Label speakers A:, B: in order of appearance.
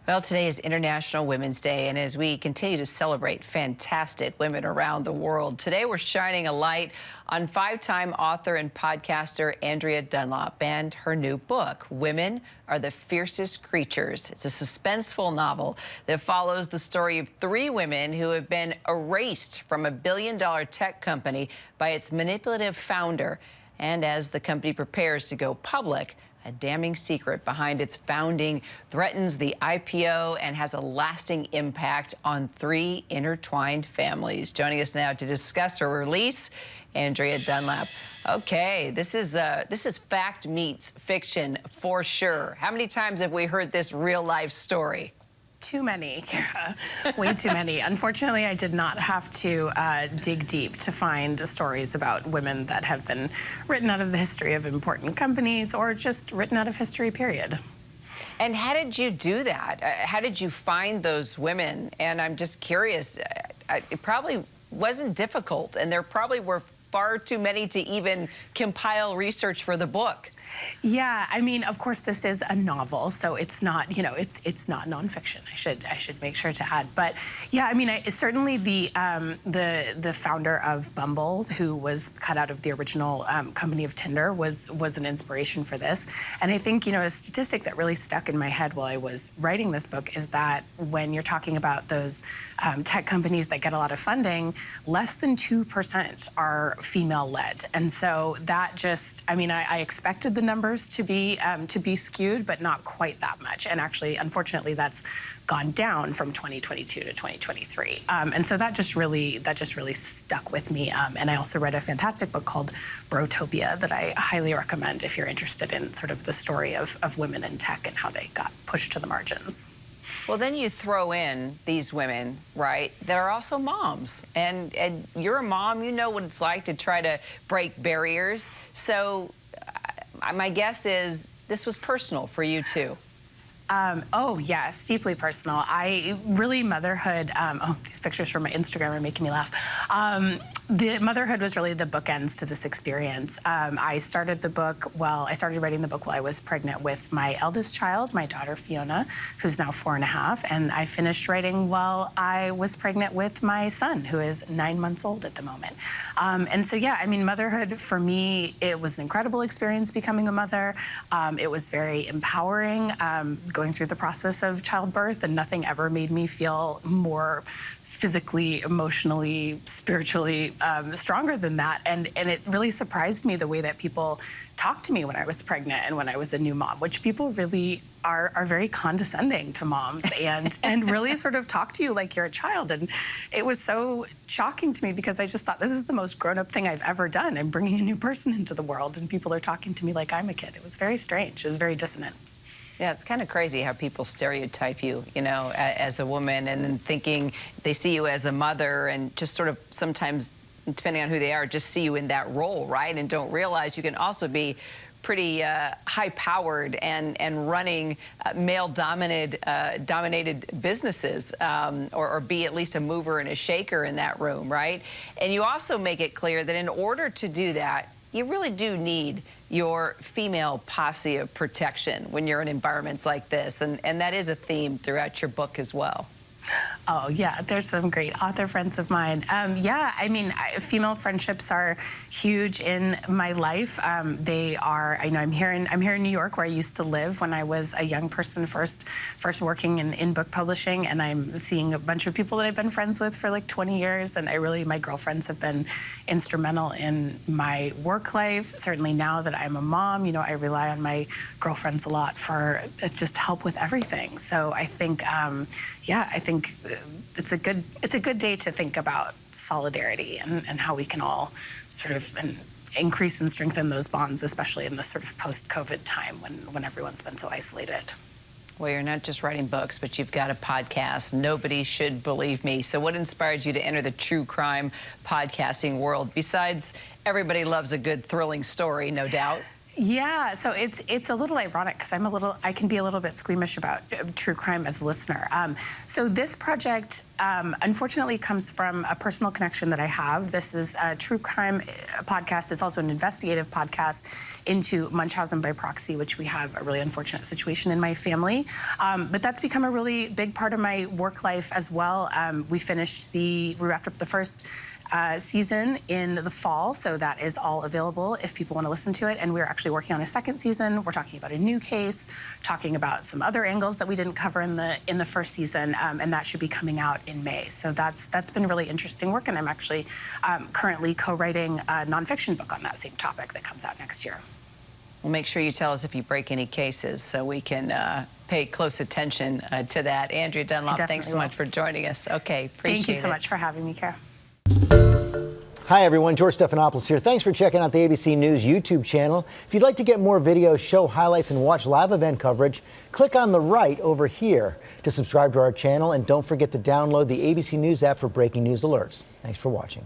A: Well, today is International Women's Day, and as we continue to celebrate fantastic women around the world, today we're shining a light on five-time author and podcaster Andrea Dunlop and her new book, Women Are the Fiercest Creatures. It's a suspenseful novel that follows the story of three women who have been erased from a billion-dollar tech company by its manipulative founder. And as the company prepares to go public, a damning secret behind its founding threatens the IPO and has a lasting impact on three intertwined families. Joining us now to discuss her release, Andrea Dunlop. Okay, this is fact meets fiction for sure. How many times have we heard this real life story?
B: Too many, Kara. Way too many. Unfortunately, I did not have to dig deep to find stories about women that have been written out of the history of important companies or just written out of history, period.
A: And how did you do that? How did you find those women? And I'm just curious, it probably wasn't difficult, and there probably were far too many to even compile research for the book.
B: Yeah, I mean, of course, this is a novel, so it's not, you know, it's not nonfiction. I should make sure to add. But yeah, I mean, certainly the founder of Bumble, who was cut out of the original company of Tinder, was an inspiration for this. And I think, you know, a statistic that really stuck in my head while I was writing this book is that when you're talking about those tech companies that get a lot of funding, less than 2% are female-led. And so that just, I mean, I expected the numbers to be skewed, but not quite that much. And actually, unfortunately, that's gone down from 2022 to 2023. And so that just really stuck with me. And I also read a fantastic book called Brotopia that I highly recommend if you're interested in sort of the story of women in tech and how they got pushed to the margins.
A: Well, then you throw in these women, right, that are also moms. And you're a mom, you know what it's like to try to break barriers. So my guess is this was personal for you, too.
B: Oh, yes, deeply personal. Motherhood, these pictures from my Instagram are making me laugh. The motherhood was really the bookends to this experience. I started writing the book while I was pregnant with my eldest child, my daughter Fiona, who's now 4.5, and I finished writing while I was pregnant with my son, who is 9 months old at the moment. And so, yeah, I mean, motherhood for me, it was an incredible experience becoming a mother. It was very empowering. Going through the process of childbirth, and nothing ever made me feel more physically, emotionally, spiritually stronger than that. And it really surprised me the way that people talked to me when I was pregnant and when I was a new mom, which people really are very condescending to moms and really sort of talk to you like you're a child. And it was so shocking to me because I just thought, this is the most grown-up thing I've ever done. I'm bringing a new person into the world and people are talking to me like I'm a kid. It was very strange. It was very dissonant.
A: Yeah, it's kind of crazy how people stereotype you, you know, as a woman, and then thinking they see you as a mother and just sort of sometimes, depending on who they are, just see you in that role, right? And don't realize you can also be pretty high-powered and running male-dominated businesses, or be at least a mover and a shaker in that room, right? And you also make it clear that in order to do that, you really do need your female posse of protection when you're in environments like this, and that is a theme throughout your book as well.
B: Oh, yeah, there's some great author friends of mine. Yeah, I mean, female friendships are huge in my life. They are, I know I'm here in New York, where I used to live when I was a young person, first working in book publishing, and I'm seeing a bunch of people that I've been friends with for like 20 years, and my girlfriends have been instrumental in my work life. Certainly now that I'm a mom, you know, I rely on my girlfriends a lot for just help with everything. So I think, yeah, I think it's a good day to think about solidarity and how we can all sort of increase and strengthen those bonds, especially in this sort of post-COVID time when everyone's been so isolated.
A: Well, you're not just writing books, but you've got a podcast, Nobody Should Believe Me. So what inspired you to enter the true crime podcasting world? Besides, everybody loves a good thrilling story, no doubt.
B: Yeah, so it's a little ironic because I can be a little bit squeamish about true crime as a listener. So this project unfortunately comes from a personal connection that I have. This is a true crime podcast. It's also an investigative podcast into Munchausen by proxy, which we have a really unfortunate situation in my family. But that's become a really big part of my work life as well. We wrapped up the first season in the fall, so that is all available if people want to listen to it. And we're actually working on a second season. We're talking about a new case, talking about some other angles that we didn't cover in the first season, and that should be coming out in May. So that's been really interesting work, and I'm actually currently co-writing a nonfiction book on that same topic that comes out next year.
A: Well, make sure you tell us if you break any cases so we can pay close attention to that. Andrea Dunlop, thanks so much for joining us. Okay, appreciate it.
B: Thank you so much for having me, Kara.
C: Hi, everyone. George Stephanopoulos here. Thanks for checking out the ABC News YouTube channel. If you'd like to get more videos, show highlights, and watch live event coverage, click on the right over here to subscribe to our channel. And don't forget to download the ABC News app for breaking news alerts. Thanks for watching.